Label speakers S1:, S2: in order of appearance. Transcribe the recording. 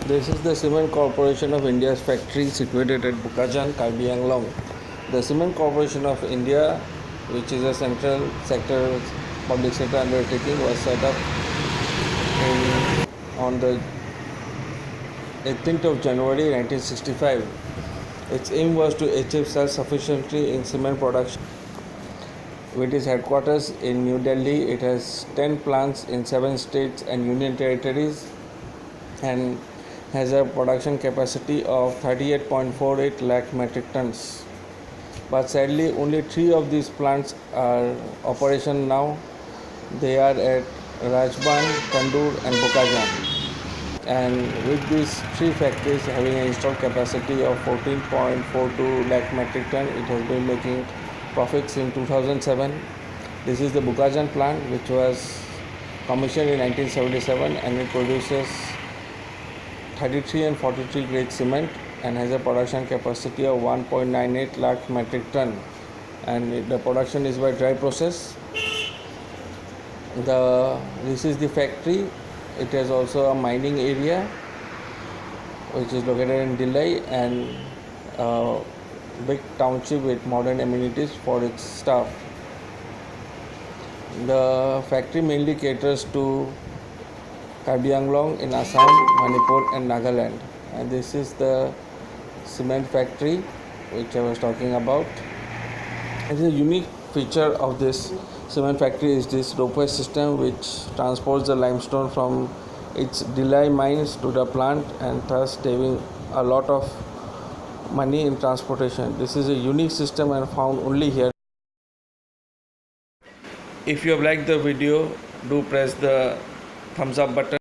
S1: This is the Cement Corporation of India's factory situated at Bokajan, Karbi, Anglong. The Cement Corporation of India, which is a central sector public sector undertaking, was set up on the 18th of January 1965. Its aim was to achieve self-sufficiency in cement production. With its headquarters in New Delhi, it has 10 plants in 7 states and union territories and has a production capacity of 38.48 lakh metric tons. But sadly, only 3 of these plants are operational now. They are at Rajban, Tandoor and Bokajan. And with these 3 factories having an installed capacity of 14.42 lakh metric ton, it has been making profits in 2007. This is the Bokajan plant, which was commissioned in 1977, and it produces 33 and 43 grade cement and has a production capacity of 1.98 lakh metric ton, and the production is by dry process. This is the factory. It has also a mining area which is located in Delhi and a big township with modern amenities for its staff. The factory mainly caters to Karbi Anglong in Assam, Manipur and Nagaland. And this is the cement factory which I was talking about. And the unique feature of this cement factory is this ropeway system, which transports the limestone from its Delhi mines to the plant, and thus saving a lot of money in transportation. This is a unique system and found only here. If you have liked the video, do press the thumbs up button.